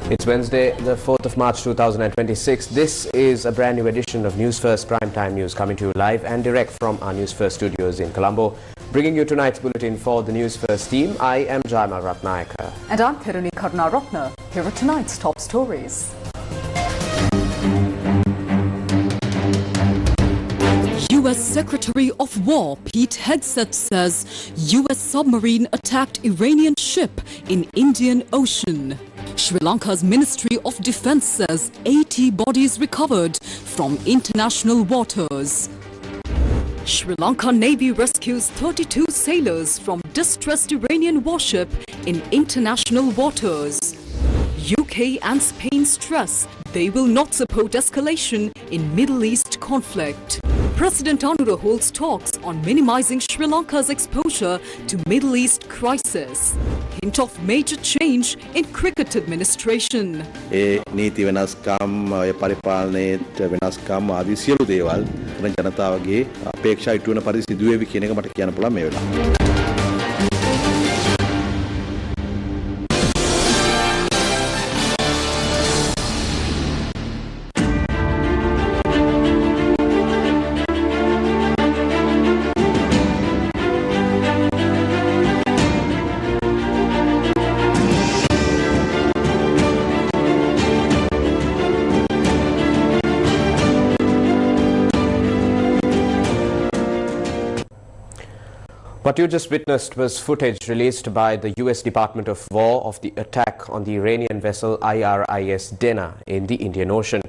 It's Wednesday, the 4th of March 2026. This is a brand new edition of Newsfirst Primetime News coming to you live and direct from our Newsfirst studios in Colombo. Bringing you tonight's bulletin for the Newsfirst team, I am Jaima Ratnayaka. And I'm Kiruni Karnaratna. Here are tonight's top stories. U.S. Secretary of War Pete Hegseth says U.S. submarine attacked Iranian ship in Indian Ocean. Sri Lanka's Ministry of Defense says 80 bodies recovered from international waters. Sri Lanka Navy rescues 32 sailors from distressed Iranian warship in international waters. UK and Spain stress they will not support escalation in Middle East conflict. President Anura holds talks on minimizing Sri Lanka's exposure to Middle East crisis. Hint of major change in cricket administration. නීති වෙනස්කම් පරිපාලනයේ වෙනස්කම් ආදී සියලු දේවල් ජනතාවගේ අපේක්ෂා ඉටු වෙන පරිදි සිදු වේවි කියන එක මට කියන්න පුළුවන් මේ වෙලාවට. What you just witnessed was footage released by the US Department of War of the attack on the Iranian vessel IRIS Dena in the Indian Ocean.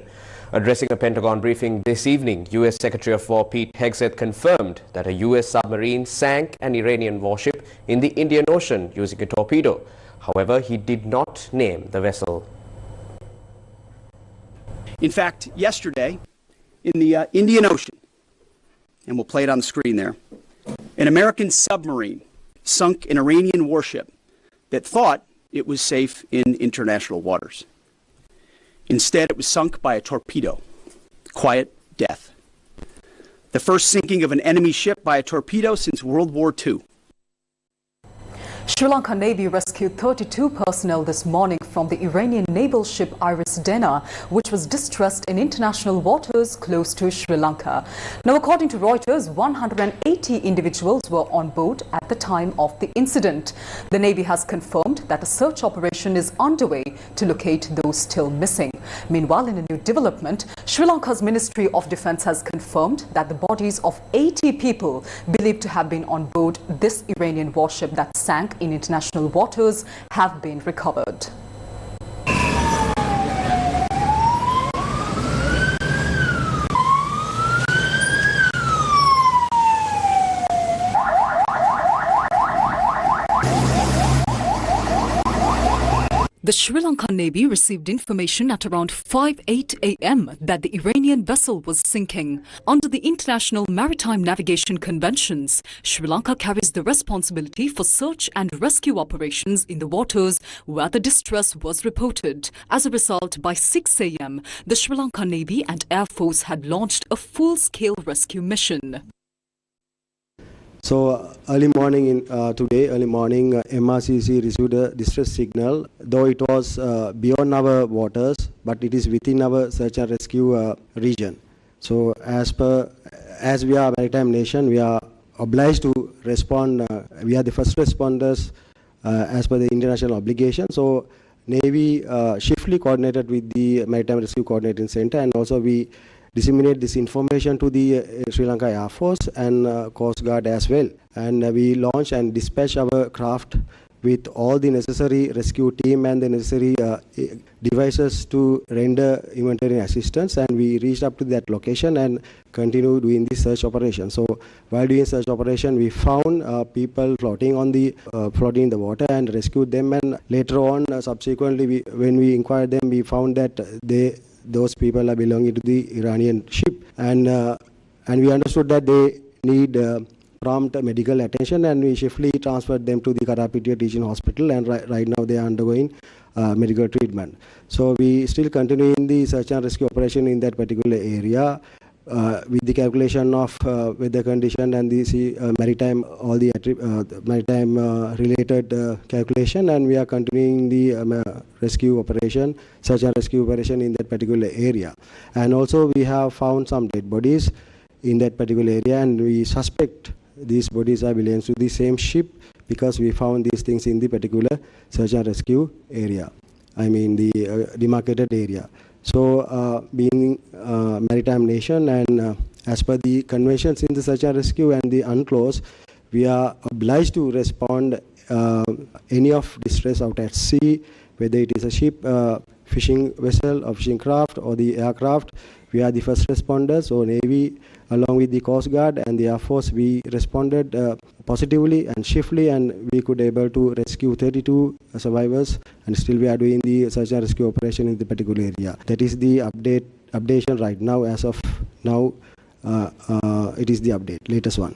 Addressing a Pentagon briefing this evening, US Secretary of War Pete Hegseth confirmed that a US submarine sank an Iranian warship in the Indian Ocean using a torpedo. However, he did not name the vessel. In fact, yesterday in the Indian Ocean, and we'll play it on the screen there, an American submarine sunk an Iranian warship that thought it was safe in international waters. Instead, it was sunk by a torpedo. Quiet death. The first sinking of an enemy ship by a torpedo since World War II. Sri Lanka Navy rescued 32 personnel this morning from the Iranian naval ship Iris Dena, which was distressed in international waters close to Sri Lanka. Now, according to Reuters, 180 individuals were on board at the time of the incident. The Navy has confirmed that a search operation is underway to locate those still missing. Meanwhile, in a new development, Sri Lanka's Ministry of Defense has confirmed that the bodies of 80 people believed to have been on board this Iranian warship that sank in international waters have been recovered. The Sri Lanka Navy received information at around 5:08 a.m. that the Iranian vessel was sinking. Under the International Maritime Navigation Conventions, Sri Lanka carries the responsibility for search and rescue operations in the waters where the distress was reported. As a result, by 6 a.m., the Sri Lanka Navy and Air Force had launched a full-scale rescue mission. So early morning MRCC received a distress signal, though it was beyond our waters, but it is within our search and rescue region. So as we are a maritime nation, we are obliged to respond. We are the first responders as per the international obligation. So Navy swiftly coordinated with the Maritime Rescue Coordinating Center, and also we disseminate this information to the Sri Lanka Air Force and Coast Guard as well. And we launch and dispatch our craft with all the necessary rescue team and the necessary devices to render humanitarian assistance. And we reached up to that location and continue doing the search operation. So while doing search operation, we found people floating in the water and rescued them. And later on, subsequently, when we inquired them, we found that those people are belonging to the Iranian ship, and we understood that they need prompt medical attention, and we swiftly transferred them to the Karapitiya Teaching Hospital, and right now they are undergoing medical treatment. So we still continue in the search and rescue operation in that particular area. with the calculation of weather condition and the maritime, all the maritime related calculation, and we are continuing the rescue operation, search and rescue operation in that particular area. And also we have found some dead bodies in that particular area, and we suspect these bodies are belongs to the same ship because we found these things in the particular search and rescue area. I mean the demarcated area. So being a maritime nation and as per the conventions in the search and rescue and the UNCLOS, we are obliged to respond any of distress out at sea, whether it is a ship, fishing vessel or fishing craft or the aircraft. We are the first responders, or Navy along with the Coast Guard and the Air Force, we responded positively and swiftly, and we could able to rescue 32 survivors, and still we are doing the search and rescue operation in the particular area. That is the updation right now. As of now, it is the update, latest one.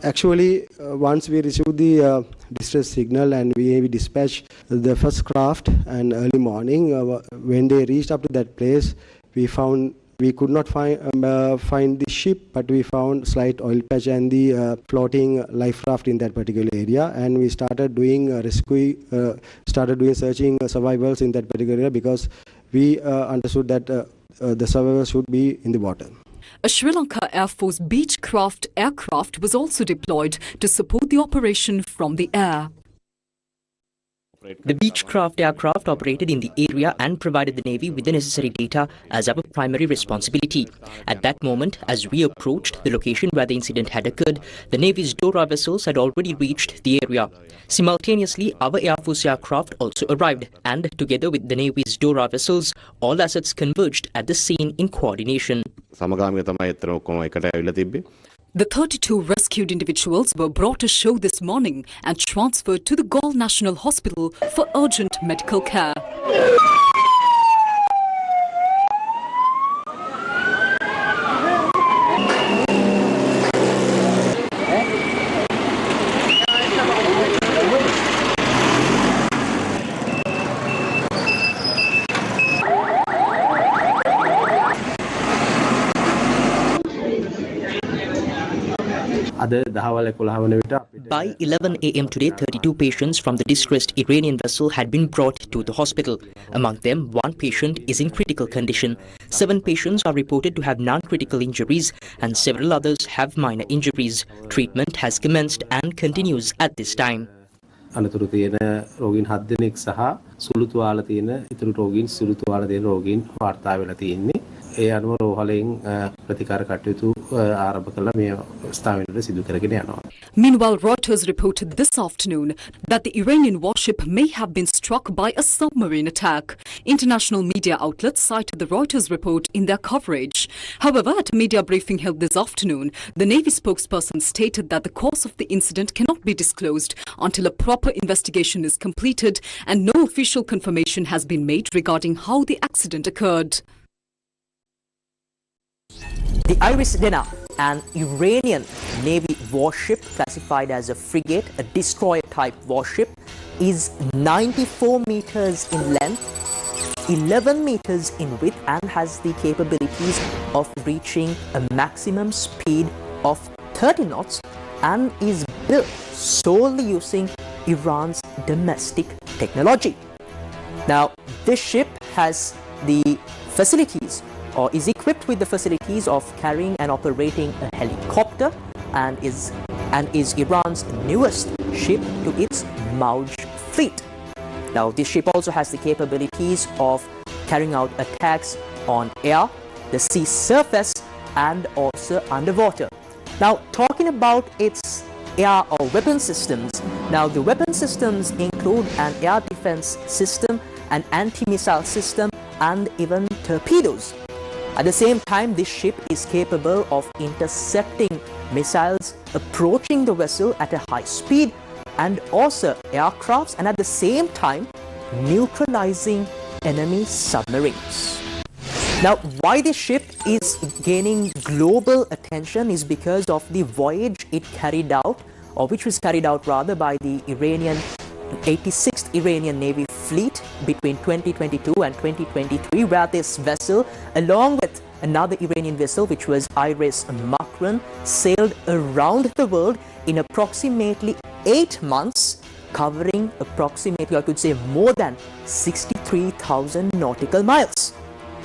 Actually, once we received the distress signal and we dispatched the first craft, and early morning, when they reached up to that place, we could not find the ship, but we found slight oil patch and the floating life raft in that particular area, and we started doing searching survivals in that particular area because we understood that the survivors should be in the water. A Sri Lanka Air Force Beechcraft aircraft was also deployed to support the operation from the air. The Beechcraft aircraft operated in the area and provided the Navy with the necessary data as our primary responsibility. At that moment, as we approached the location where the incident had occurred, the Navy's Dora vessels had already reached the area. Simultaneously, our Air Force aircraft also arrived, and together with the Navy's Dora vessels, all assets converged at the scene in coordination. The 32 rescued individuals were brought ashore this morning and transferred to the Galle National Hospital for urgent medical care. By 11 a.m. today, 32 patients from the distressed Iranian vessel had been brought to the hospital. Among them, one patient is in critical condition. 7 patients are reported to have non-critical injuries, and several others have minor injuries. Treatment has commenced and continues at this time. අනතුරු තියෙන රෝගීන් 7 දෙනෙක් සහ සුළු තුවාල තියෙන ඉතුරු රෝගීන් සුළු තුවාල තියෙන රෝගීන් වාර්තා වෙලා තියෙන්නේ. ඒ අනුව රෝහලෙන් ප්‍රතිකාර කටයුතු ආරම්භ කළා මේ ස්ථාවරවල සිදු කරගෙන යනවා. Meanwhile, Reuters reported this afternoon that the Iranian warship may have been struck by a submarine attack. International media outlets cited the Reuters report in their coverage. However, at a media briefing held this afternoon, the Navy spokesperson stated that the cause of the incident cannot be disclosed until a proper investigation is completed, and no official confirmation has been made regarding how the accident occurred. The Iris Dena, an Iranian Navy warship classified as a frigate, a destroyer-type warship, is 94 meters in length, 11 meters in width, and has the capabilities of reaching a maximum speed of 30 knots, and is built solely using Iran's domestic technology. Now, this ship has the facilities, or is equipped with the facilities of carrying and operating a helicopter, and is Iran's newest ship to its Mauj fleet. Now, this ship also has the capabilities of carrying out attacks on air, the sea surface, and also underwater. Now, talking about its air or weapon systems, now the weapon systems include an air defense system, an anti-missile system, and even torpedoes. At the same time, this ship is capable of intercepting missiles approaching the vessel at a high speed, and also aircrafts, and at the same time neutralizing enemy submarines. Now, why this ship is gaining global attention is because of the voyage it carried out, or which was carried out rather by the 86th Iranian Navy fleet between 2022 and 2023, where this vessel, along with another Iranian vessel, which was Iris Makran, sailed around the world in approximately 8 months, covering approximately, I could say, more than 63,000 nautical miles.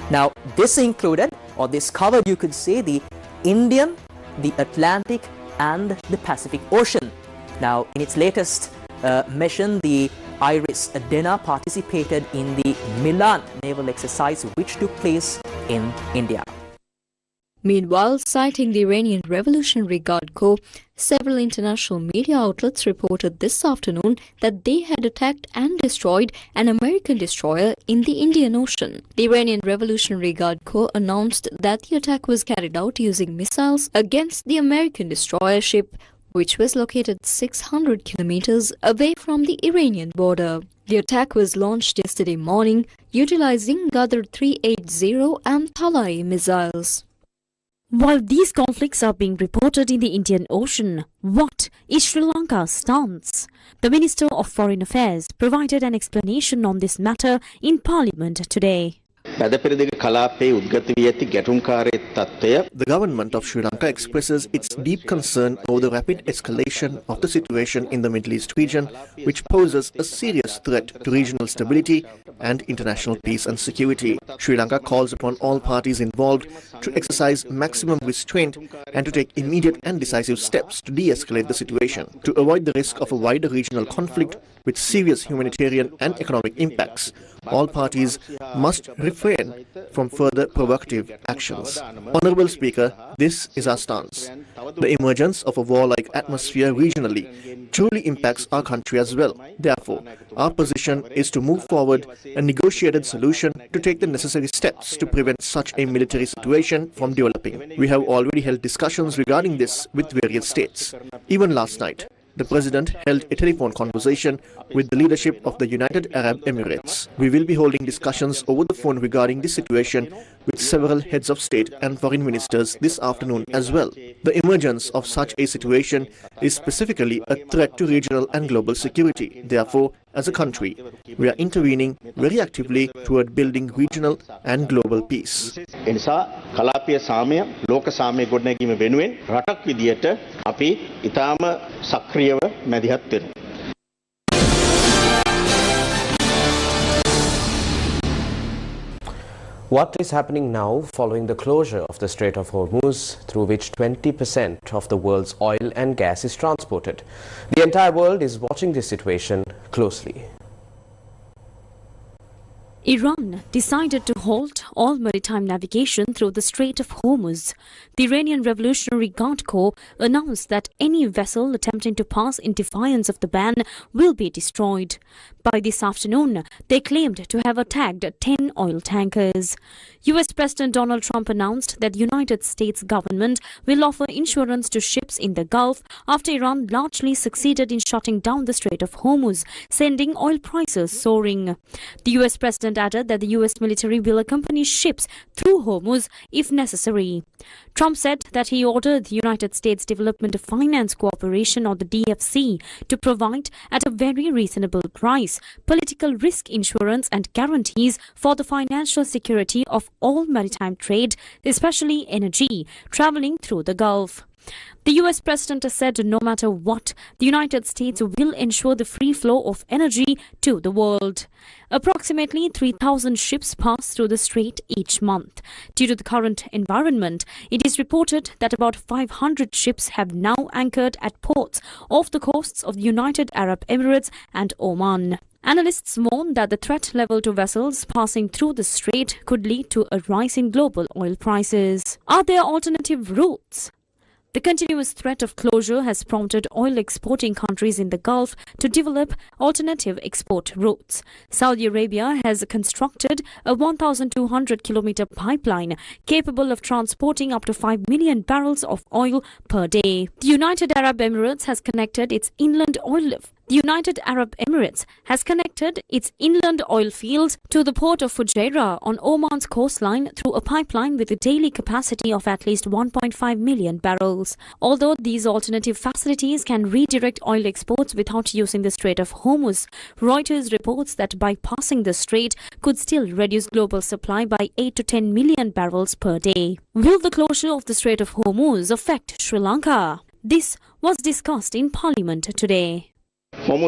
Now, this included, or this covered, you could say, the Indian, the Atlantic, and the Pacific Ocean. Now, in its latest mission, the Iris Dena participated in the Milan naval exercise, which took place in India. Meanwhile, citing the Iranian Revolutionary Guard Corps, several international media outlets reported this afternoon that they had attacked and destroyed an American destroyer in the Indian Ocean. The Iranian Revolutionary Guard Corps announced that the attack was carried out using missiles against the American destroyer ship, which was located 600 kilometers away from the Iranian border. The attack was launched yesterday morning utilizing Ghadar 380 and Talai missiles. While these conflicts are being reported in the Indian Ocean, what is Sri Lanka's stance? The Minister of Foreign Affairs provided an explanation on this matter in Parliament today. The government of Sri Lanka expresses its deep concern over the rapid escalation of the situation in the Middle East region, which poses a serious threat to regional stability and international peace and security. Sri Lanka calls upon all parties involved to exercise maximum restraint and to take immediate and decisive steps to de-escalate the situation, to avoid the risk of a wider regional conflict with serious humanitarian and economic impacts. All parties must refrain from further provocative actions. Honourable Speaker, this is our stance. The emergence of a war-like atmosphere regionally truly impacts our country as well. Therefore, our position is to move forward a negotiated solution to take the necessary steps to prevent such a military situation from developing. We have already held discussions regarding this with various states. Even last night, the President held a telephone conversation with the leadership of the United Arab Emirates. We will be holding discussions over the phone regarding this situation with several heads of state and foreign ministers this afternoon as well. The emergence of such a situation is specifically a threat to regional and global security. Therefore, as a country, we are intervening very actively toward building regional and global peace. What is happening now following the closure of the Strait of Hormuz, through which 20% of the world's oil and gas is transported? The entire world is watching this situation closely. Iran decided to halt all maritime navigation through the Strait of Hormuz. The Iranian Revolutionary Guard Corps announced that any vessel attempting to pass in defiance of the ban will be destroyed. By this afternoon, they claimed to have attacked 10 oil tankers. US President Donald Trump announced that the United States government will offer insurance to ships in the Gulf after Iran largely succeeded in shutting down the Strait of Hormuz, sending oil prices soaring. The US President added that the US military will accompany ships through Hormuz if necessary. Trump said that he ordered the United States Development Finance Corporation, or the DFC, to provide at a very reasonable price political risk insurance and guarantees for the financial security of all maritime trade, especially energy, traveling through the Gulf. The US President has said no matter what, the United States will ensure the free flow of energy to the world. Approximately 3,000 ships pass through the strait each month. Due to the current environment, it is reported that about 500 ships have now anchored at ports off the coasts of the United Arab Emirates and Oman. Analysts warn that the threat level to vessels passing through the strait could lead to a rise in global oil prices. Are there alternative routes? The continuous threat of closure has prompted oil exporting countries in the Gulf to develop alternative export routes. Saudi Arabia has constructed a 1,200-kilometer pipeline capable of transporting up to 5 million barrels of oil per day. The United Arab Emirates has connected its inland oil fields to the port of Fujairah on Oman's coastline through a pipeline with a daily capacity of at least 1.5 million barrels. terminals. Although these alternative facilities can redirect oil exports without using the Strait of Hormuz, Reuters reports that bypassing the strait could still reduce global supply by 8 to 10 million barrels per day. Will the closure of the Strait of Hormuz affect Sri Lanka? This was discussed in Parliament today. In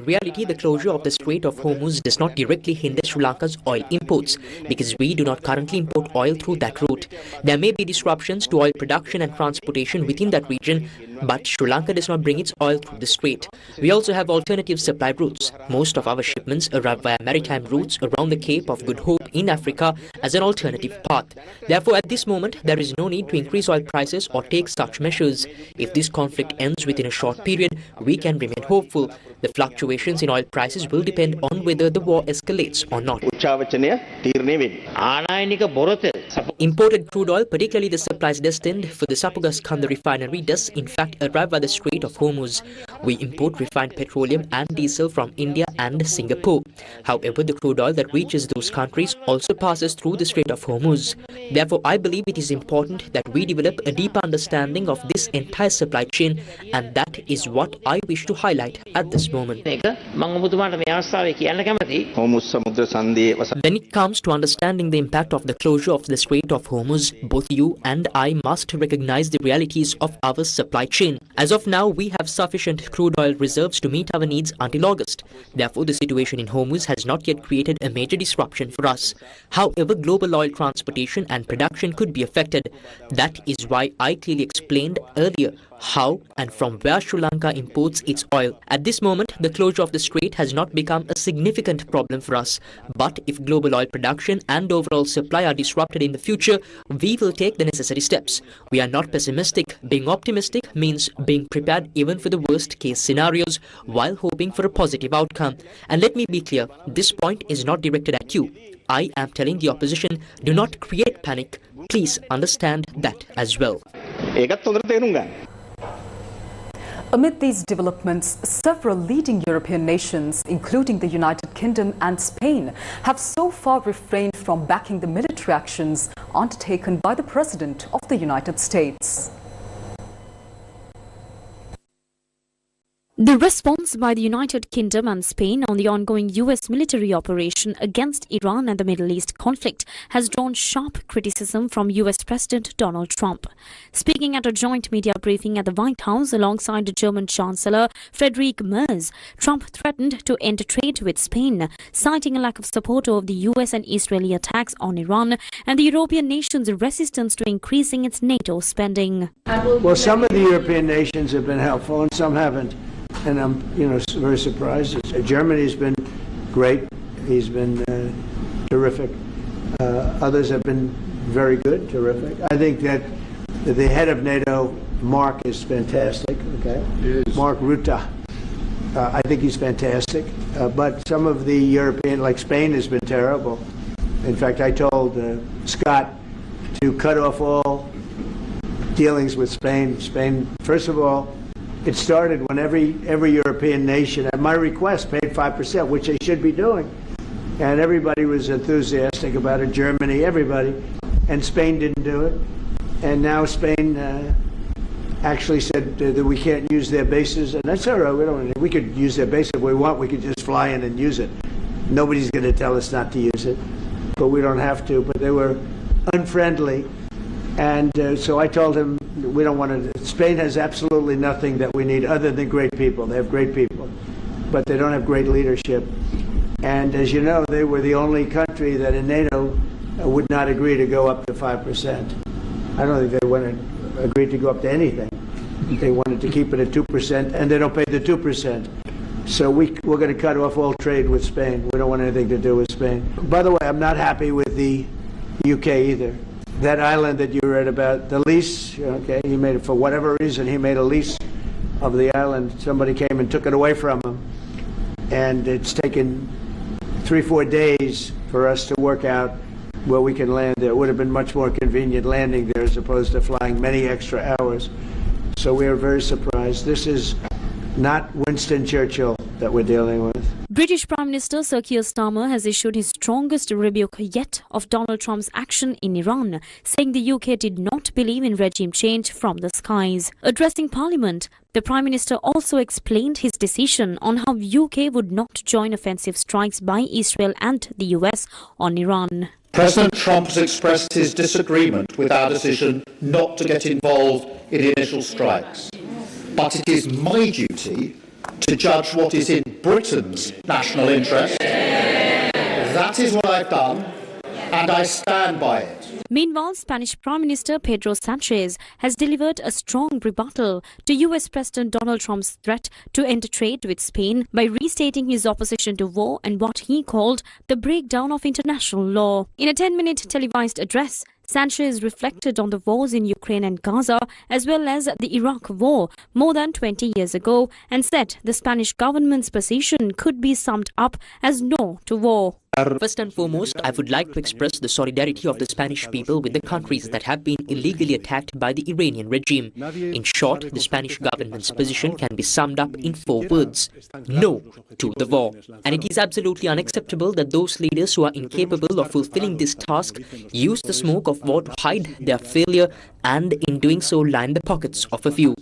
reality, the closure of the Strait of Hormuz does not directly hinder Sri Lanka's oil imports because we do not currently import oil through that route. There may be disruptions to oil production and transportation within that region, but Sri Lanka does not bring its oil through the strait. We also have alternative supply routes. Most of our shipments arrive via maritime routes around the Cape of Good Hope in Africa as an alternative path. Therefore, at this moment, there is no need to increase oil prices or take such measures. If this conflict ends within a short period, we can remain hopeful. The fluctuations in oil prices will depend on whether the war escalates or not. Imported crude oil, particularly the supplies destined for the Sapugaskanda refinery, does in fact arrive at the Strait of Hormuz. We import refined petroleum and diesel from India and Singapore. However, the crude oil that reaches those countries also passes through the Strait of Hormuz. Therefore, I believe it is important that we develop a deeper understanding of this entire supply chain, and that is what I wish to highlight at this moment. When it comes to understanding the impact of the closure of the Strait of Hormuz, both you and I must recognize the realities of our supply chain. As of now, we have sufficient crude oil reserves to meet our needs until August. Therefore, the situation in Hormuz has not yet created a major disruption for us. However, global oil transportation and production could be affected. That is why I clearly explained earlier how and from where Sri Lanka imports its oil. At this moment, the closure of the strait has not become a significant problem for us. But if global oil production and overall supply are disrupted in the future, we will take the necessary steps. We are not pessimistic. Being optimistic means being prepared even for the worst case scenarios while hoping for a positive outcome. And let me be clear, this point is not directed at you. I am telling the opposition, do not create panic. Please understand that as well. Amid these developments, several leading European nations, including the United Kingdom and Spain, have so far refrained from backing the military actions undertaken by the President of the United States. The response by the United Kingdom and Spain on the ongoing US military operation against Iran and the Middle East conflict has drawn sharp criticism from US President Donald Trump. Speaking at a joint media briefing at the White House alongside the German Chancellor Friedrich Merz, Trump threatened to end trade with Spain, citing a lack of support of the US and Israeli attacks on Iran and the European nations' resistance to increasing its NATO spending. Well, some of the European nations have been helpful and some haven't. And I'm, very surprised. Germany's been great. He's been terrific. Others have been very good, terrific. I think that the head of NATO, Mark, is fantastic. Okay, Mark Rutte. I think he's fantastic. But some of the European, like Spain, has been terrible. In fact, I told Scott to cut off all dealings with Spain. Spain, first of all. It started when every European nation, at my request, paid 5%, which they should be doing. And everybody was enthusiastic about it, Germany, everybody. And Spain didn't do it. And now Spain actually said that we can't use their bases. And that's all right, we could use their bases if we want. We could just fly in and use it. Nobody's going to tell us not to use it. But we don't have to. But they were unfriendly. And so I told him, we don't want to. Spain has absolutely nothing that we need other than great people. They have great people, but they don't have great leadership. And as you know, they were the only country that in NATO would not agree to go up to 5%. I don't think they agreed to go up to anything. They wanted to keep it at 2%, and they don't pay the 2%. So we're going to cut off all trade with Spain. We don't want anything to do with Spain. By the way, I'm not happy with the UK either. That island that you read about, the lease, okay, he made it for whatever reason, he made a lease of the island. Somebody came and took it away from him. And it's taken 3-4 days for us to work out where we can land there. It would have been much more convenient landing there as opposed to flying many extra hours. So we are very surprised. This is not Winston Churchill that we're dealing with. British Prime Minister Sir Keir Starmer has issued his strongest rebuke yet of Donald Trump's action in Iran, saying the UK did not believe in regime change from the skies. Addressing Parliament, the Prime Minister also explained his decision on how UK would not join offensive strikes by Israel and the US on Iran. President Trump has expressed his disagreement with our decision not to get involved in initial strikes. But it is my duty to judge what is in Britain's national interest. That is what I've done, and I stand by it. Meanwhile, Spanish Prime Minister Pedro Sanchez has delivered a strong rebuttal to US President Donald Trump's threat to end trade with Spain by restating his opposition to war and what he called the breakdown of international law. In a 10-minute televised address, Sanchez reflected on the wars in Ukraine and Gaza, as well as the Iraq war more than 20 years ago, and said the Spanish government's position could be summed up as no to war. First and foremost, I would like to express the solidarity of the Spanish people with the countries that have been illegally attacked by the Iranian regime. In short, the Spanish government's position can be summed up in 4 words: no to the war. And it is absolutely unacceptable that those leaders who are incapable of fulfilling this task use the smoke of war to hide their failure and in doing so line the pockets of a few.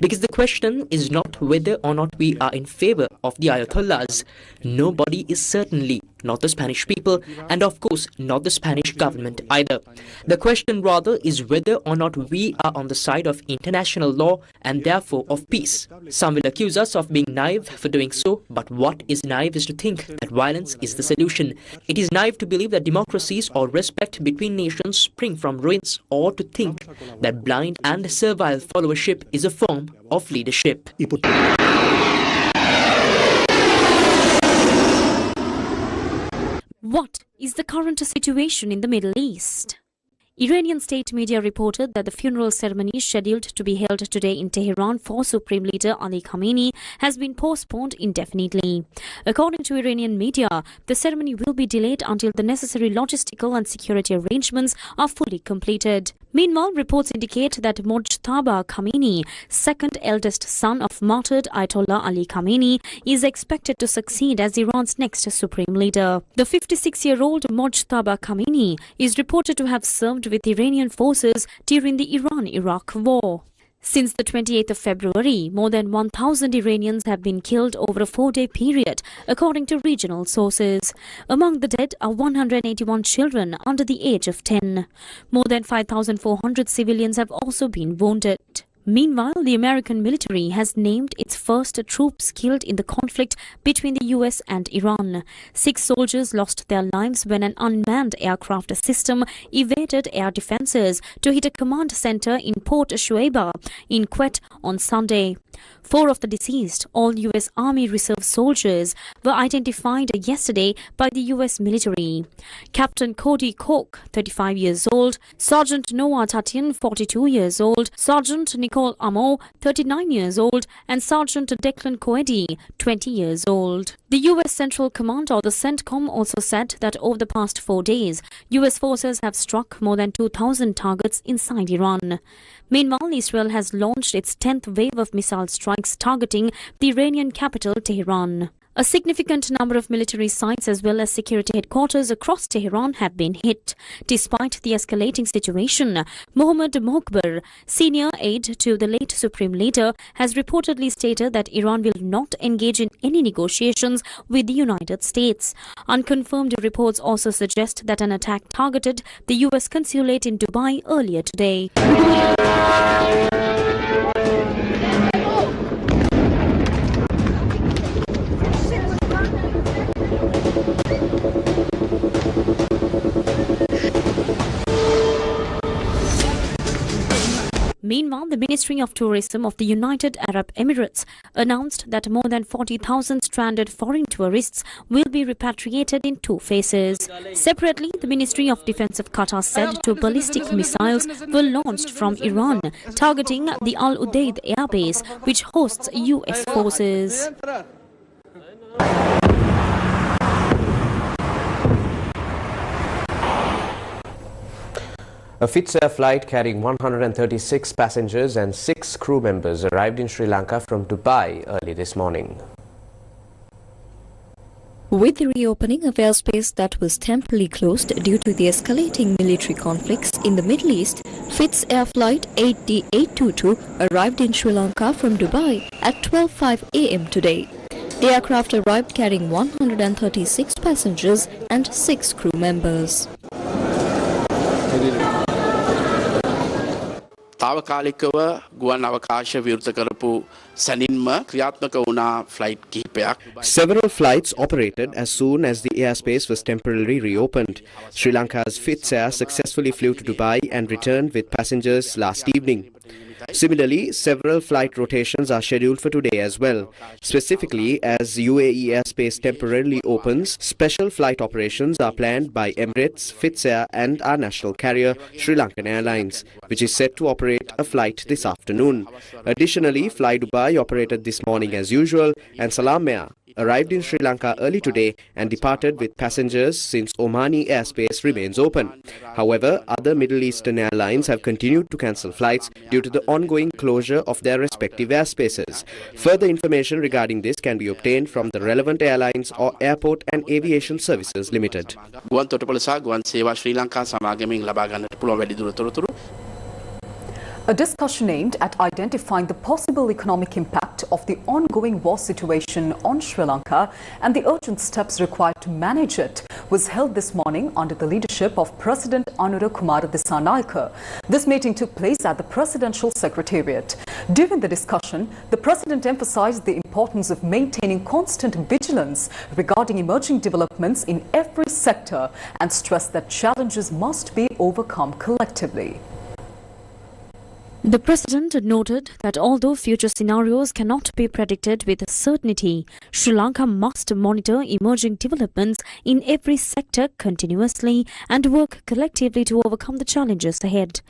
Because the question is not whether or not we are in favor of the Ayatollahs. Nobody is, certainly not the Spanish people, and of course not the Spanish government either. The question rather is whether or not we are on the side of international law and therefore of peace. Some will accuse us of being naive for doing so, but what is naive is to think that violence is the solution. It is naive to believe that democracies or respect between nations spring from ruins, or to think that blind and servile followership is a form of leadership. What is the current situation in the Middle East? Iranian state media reported that the funeral ceremony scheduled to be held today in Tehran for Supreme Leader Ali Khamenei has been postponed indefinitely. According to Iranian media, the ceremony will be delayed until the necessary logistical and security arrangements are fully completed. Meanwhile, reports indicate that Mojtaba Khamenei, second eldest son of martyred Ayatollah Ali Khamenei, is expected to succeed as Iran's next supreme leader. The 56-year-old Mojtaba Khamenei is reported to have served with Iranian forces during the Iran-Iraq war. Since the 28th of February, more than 1,000 Iranians have been killed over a 4-day period, according to regional sources. Among the dead are 181 children under the age of 10. More than 5,400 civilians have also been wounded. Meanwhile, the American military has named its first troops killed in the conflict between the US and Iran. 6 soldiers lost their lives when an unmanned aircraft system evaded air defenses to hit a command center in Port Shuaibah in Kuwait on Sunday. 4 of the deceased, all US Army Reserve soldiers, were identified yesterday by the US military. Captain Cody Koch, 35 years old, Sergeant Noah Tatian, 42 years old, Sergeant Nicole Amo, 39 years old, and Sergeant Declan Coedy, 20 years old. The US Central Command, or the CENTCOM, also said that over the past 4 days, US forces have struck more than 2,000 targets inside Iran. Meanwhile, Israel has launched its 10th wave of missile strikes targeting the Iranian capital, Tehran. A significant number of military sites as well as security headquarters across Tehran have been hit. Despite the escalating situation, Mohammad Mokhbar, senior aide to the late Supreme Leader, has reportedly stated that Iran will not engage in any negotiations with the United States. Unconfirmed reports also suggest that an attack targeted the US consulate in Dubai earlier today. Meanwhile, the Ministry of Tourism of the United Arab Emirates announced that more than 40,000 stranded foreign tourists will be repatriated in 2 phases. Separately, the Ministry of Defense of Qatar said 2 ballistic missiles were launched from Iran, targeting the Al Udeid airbase, which hosts US forces. A Fitz-Air flight carrying 136 passengers and 6 crew members arrived in Sri Lanka from Dubai early this morning. With the reopening of airspace that was temporarily closed due to the escalating military conflicts in the Middle East, Fitz Air Flight 8D822 arrived in Sri Lanka from Dubai at 12:05 a.m. today. The aircraft arrived carrying 136 passengers and 6 crew members. තාවකාලිකව ගුවන් අවකාශ විවෘත කරපු සැනින්ම ක්‍රියාත්මක වුණා flight කිහිපයක්. Several flights operated as soon as the airspace was temporarily reopened. Sri Lanka's Fitz Air successfully flew to Dubai and returned with passengers last evening. Similarly, several flight rotations are scheduled for today as well. Specifically, as UAE airspace temporarily opens, special flight operations are planned by Emirates, Fitz Air and our national carrier, Sri Lankan Airlines, which is set to operate a flight this afternoon. Additionally, Fly Dubai operated this morning as usual, and Salam Air arrived in Sri Lanka early today and departed with passengers since Omani airspace remains open. However, other Middle Eastern airlines have continued to cancel flights due to the ongoing closure of their respective airspaces. Further information regarding this can be obtained from the relevant airlines or Airport and Aviation Services Limited. ගුවන් තොටුපළ සහ ගුවන් සේවා ශ්‍රී ලංකා සමාගමෙන් ලබා ගන්නට පුළුවන් වැඩිදුර තොරතුරු. A discussion aimed at identifying the possible economic impact of the ongoing war situation on Sri Lanka and the urgent steps required to manage it was held this morning under the leadership of President Anura Kumara Dissanayake. This meeting took place at the Presidential Secretariat. During the discussion, the President emphasized the importance of maintaining constant vigilance regarding emerging developments in every sector and stressed that challenges must be overcome collectively. The President noted that although future scenarios cannot be predicted with certainty, Sri Lanka must monitor emerging developments in every sector continuously and work collectively to overcome the challenges ahead.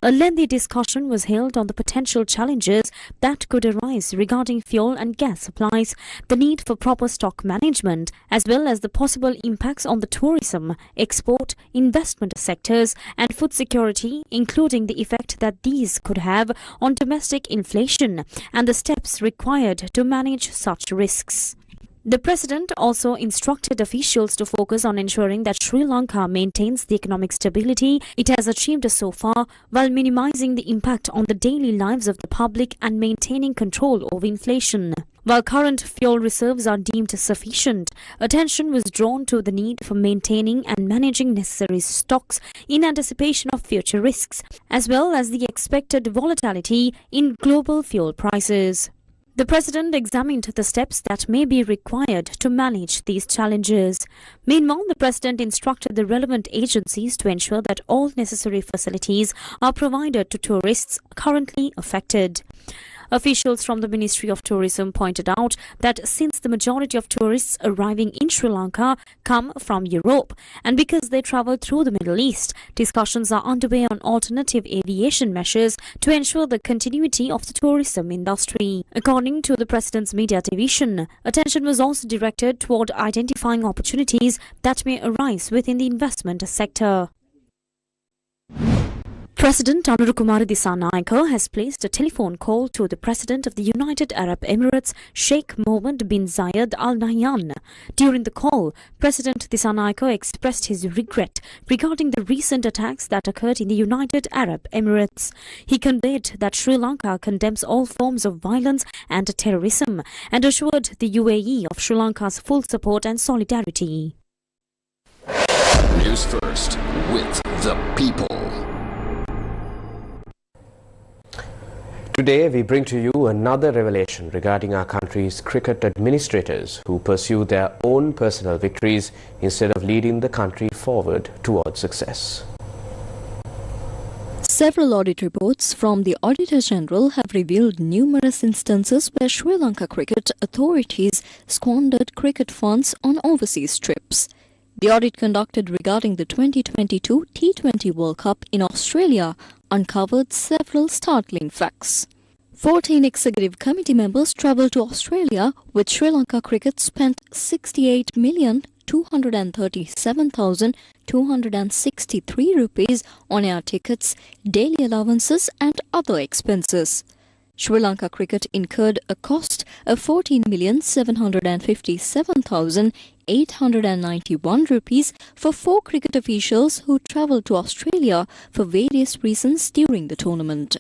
A lengthy discussion was held on the potential challenges that could arise regarding fuel and gas supplies, the need for proper stock management, as well as the possible impacts on the tourism, export, investment sectors and food security, including the effect that these could have on domestic inflation and the steps required to manage such risks. The President also instructed officials to focus on ensuring that Sri Lanka maintains the economic stability it has achieved so far while minimizing the impact on the daily lives of the public and maintaining control over inflation. While current fuel reserves are deemed sufficient, attention was drawn to the need for maintaining and managing necessary stocks in anticipation of future risks, as well as the expected volatility in global fuel prices. The President examined the steps that may be required to manage these challenges. Meanwhile, the President instructed the relevant agencies to ensure that all necessary facilities are provided to tourists currently affected. Officials from the Ministry of Tourism pointed out that since the majority of tourists arriving in Sri Lanka come from Europe and because they travel through the Middle East, discussions are underway on alternative aviation measures to ensure the continuity of the tourism industry. According to the President's media division, attention was also directed toward identifying opportunities that may arise within the investment sector. President Anura Kumara Dissanayake has placed a telephone call to the President of the United Arab Emirates, Sheikh Mohammed bin Zayed Al Nahyan. During the call, President Dissanayake expressed his regret regarding the recent attacks that occurred in the United Arab Emirates. He conveyed that Sri Lanka condemns all forms of violence and terrorism and assured the UAE of Sri Lanka's full support and solidarity. Newsfirst with the people. Today, we bring to you another revelation regarding our country's cricket administrators who pursue their own personal victories instead of leading the country forward towards success. Several audit reports from the Auditor General have revealed numerous instances where Sri Lanka cricket authorities squandered cricket funds on overseas trips. The audit conducted regarding the 2022 T20 World Cup in Australia uncovered several startling facts. 14 executive committee members travelled to Australia with Sri Lanka Cricket spent $68,237,263 on air tickets, daily allowances and other expenses. Sri Lanka Cricket incurred a cost of 14,757,891 rupees for 4 cricket officials who travelled to Australia for various reasons during the tournament.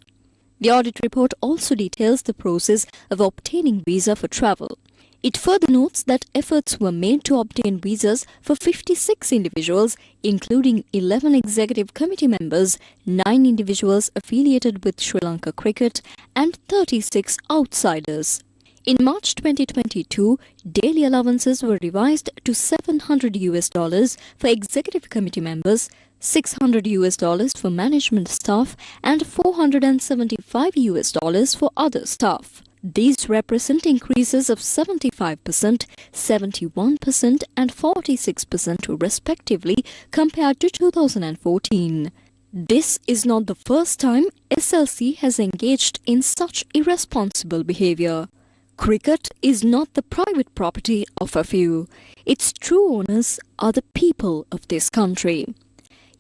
The audit report also details the process of obtaining visa for travel. It further notes that efforts were made to obtain visas for 56 individuals, including 11 executive committee members, 9 individuals affiliated with Sri Lanka Cricket, and 36 outsiders. In March 2022, daily allowances were revised to $700 for executive committee members, $600 for management staff, and $475 for other staff. These represent increases of 75%, 71% and 46% respectively compared to 2014. This is not the first time SLC has engaged in such irresponsible behaviour. Cricket is not the private property of a few. Its true owners are the people of this country.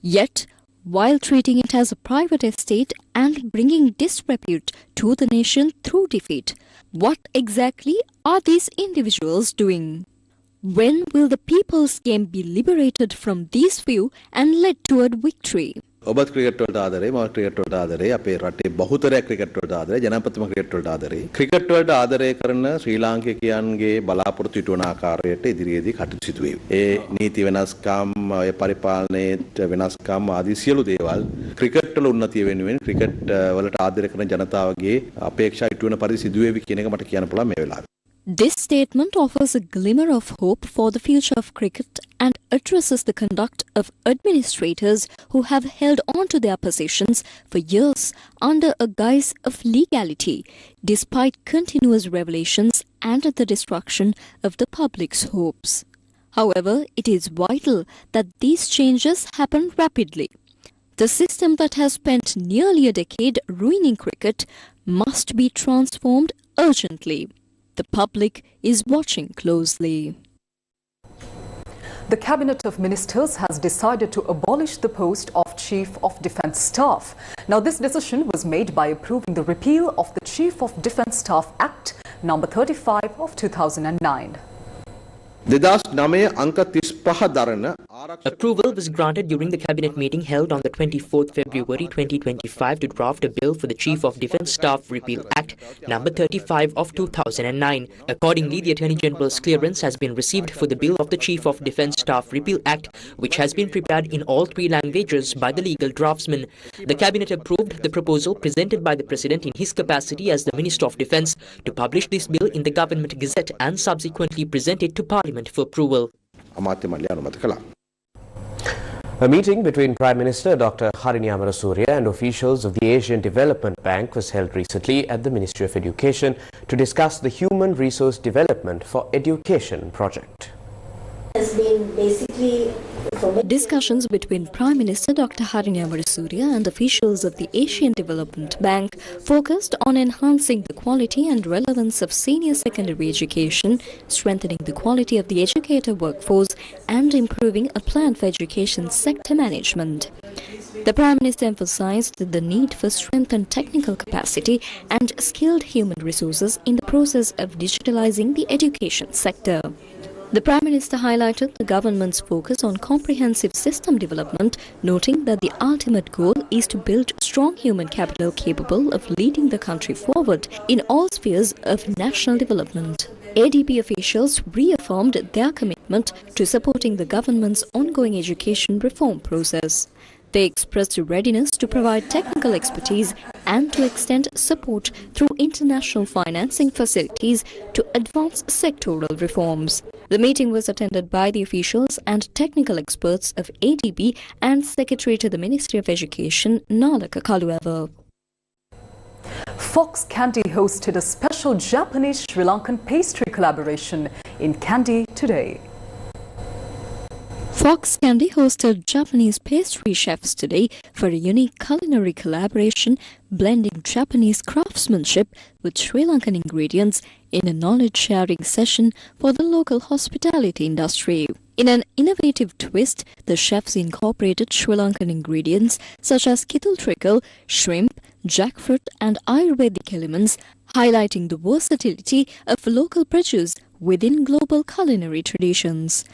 Yet, while treating it as a private estate and bringing disrepute to the nation through defeat, what exactly are these individuals doing? When will the people's game be liberated from these few and led toward victory? ඔබත් cricket වලට ආදරේ මම cricket වලට ආදරේ අපේ රටේ බහුතරයක් cricket වලට ආදරේ ජනපතිම ක්‍රිකට් වලට ආදරේ ක්‍රිකට් වලට ආදරේ කරන ශ්‍රී ලාංකිකයන්ගේ බලාපොරොත්තු ඉටුවන ආකාරයට ඉදිරියේදී කටයුතු සිදුවේ. ඒ නීති වෙනස්කම් ඔය පරිපාලනයේ වෙනස්කම් ආදී සියලු දේවල් ක්‍රිකට් වල උන්නතිය වෙනුවෙන් ක්‍රිකට් වලට ආදරේ කරන ජනතාවගේ අපේක්ෂා ඉටුවන පරිදි සිදුවේවි කියන එක මට කියන්න පුළුවන් මේ වෙලාවේ. This statement offers a glimmer of hope for the future of cricket and addresses the conduct of administrators who have held on to their positions for years under a guise of legality, despite continuous revelations and the destruction of the public's hopes. However, it is vital that these changes happen rapidly. The system that has spent nearly a decade ruining cricket must be transformed urgently. The public is watching closely. The Cabinet of Ministers has decided to abolish the post of Chief of Defence Staff. Now, this decision was made by approving the repeal of the Chief of Defence Staff Act number 35 of 2009. Approval was granted during the cabinet meeting held on the 24th February 2025 to draft a bill for the Chief of Defence Staff Repeal Act number 35 of 2009. Accordingly, the Attorney General's clearance has been received for the bill of the Chief of Defence Staff Repeal Act, which has been prepared in all 3 languages by the legal draftsman. The cabinet approved the proposal presented by the President in his capacity as the Minister of Defence to publish this bill in the Government Gazette and subsequently present it to Parliament for approval. A meeting between Prime Minister Dr. Harini Amarasuriya and officials of the Asian Development Bank was held recently at the Ministry of Education to discuss the Human Resource Development for Education project. Discussions between Prime Minister Dr. Harini Amarasuriya and officials of the Asian Development Bank focused on enhancing the quality and relevance of senior secondary education, strengthening the quality of the educator workforce, and improving a plan for education sector management. The Prime Minister emphasized the need for strengthened technical capacity and skilled human resources in the process of digitalizing the education sector. The Prime Minister highlighted the government's focus on comprehensive system development, noting that the ultimate goal is to build strong human capital capable of leading the country forward in all spheres of national development. ADB officials reaffirmed their commitment to supporting the government's ongoing education reform process. They expressed a readiness to provide technical expertise and to extend support through international financing facilities to advance sectoral reforms. The meeting was attended by the officials and technical experts of ADB and Secretary to the Ministry of Education, Nalaka Kalueva. Fox Candy hosted a special Japanese-Sri Lankan pastry collaboration in Kandy today. Fox Candy hosted Japanese pastry chefs today for a unique culinary collaboration blending Japanese craftsmanship with Sri Lankan ingredients in a knowledge-sharing session for the local hospitality industry. In an innovative twist, the chefs incorporated Sri Lankan ingredients such as kittul treacle, shrimp, jackfruit and Ayurvedic elements, highlighting the versatility of local produce within global culinary traditions.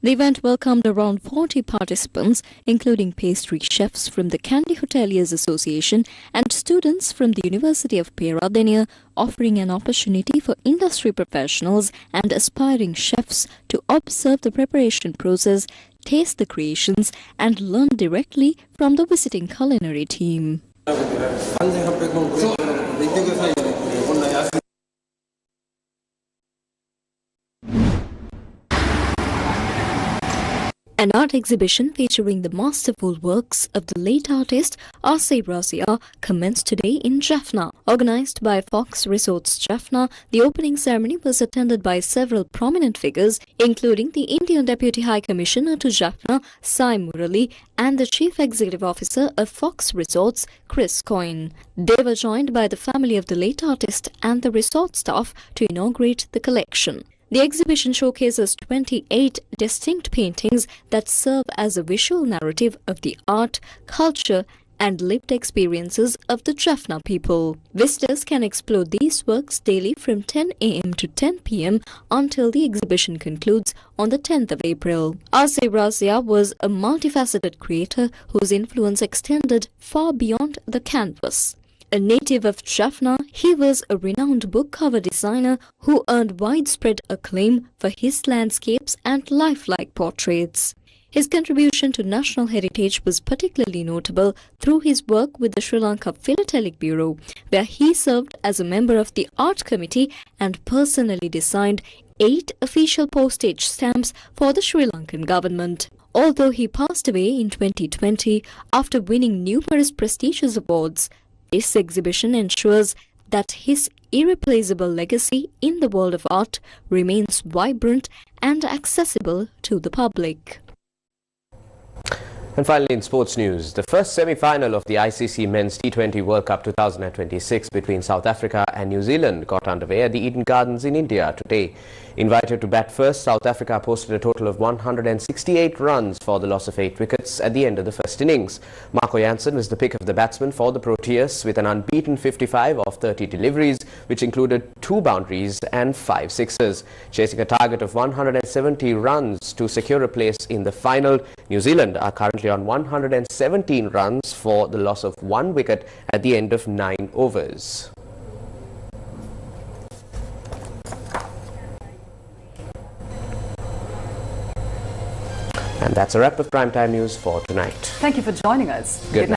The event welcomed around 40 participants, including pastry chefs from the Candy Hoteliers Association and students from the University of Peradeniya, offering an opportunity for industry professionals and aspiring chefs to observe the preparation process, taste the creations, and learn directly from the visiting culinary team. An art exhibition featuring the masterful works of the late artist Sirasa commenced today in Jaffna. Organized by Fox Resorts Jaffna, the opening ceremony was attended by several prominent figures, including the Indian Deputy High Commissioner to Jaffna, Sai Murali, and the Chief Executive Officer of Fox Resorts, Chris Coyne. They were joined by the family of the late artist and the resort staff to inaugurate the collection. The exhibition showcases 28 distinct paintings that serve as a visual narrative of the art, culture, and lived experiences of the Jaffna people. Visitors can explore these works daily from 10 a.m. to 10 p.m. until the exhibition concludes on the 10th of April. Sirasa was a multifaceted creator whose influence extended far beyond the canvas. A native of Jaffna, he was a renowned book cover designer who earned widespread acclaim for his landscapes and lifelike portraits. His contribution to national heritage was particularly notable through his work with the Sri Lanka Philatelic Bureau, where he served as a member of the art committee and personally designed 8 official postage stamps for the Sri Lankan government. Although he passed away in 2020 after winning numerous prestigious awards, this exhibition ensures that his irreplaceable legacy in the world of art remains vibrant and accessible to the public. And finally, in sports news, the first semi-final of the ICC Men's T20 World Cup 2026 between South Africa and New Zealand got underway at the Eden Gardens in India today. Invited to bat first, South Africa posted a total of 168 runs for the loss of 8 wickets at the end of the first innings. Marco Jansen was the pick of the batsman for the Proteas with an unbeaten 55 of 30 deliveries, which included 2 boundaries and 5 sixes. Chasing a target of 170 runs to secure a place in the final, New Zealand are currently on 117 runs for the loss of 1 wicket at the end of 9 overs. And that's a wrap of Primetime News for tonight. Thank you for joining us. Good night.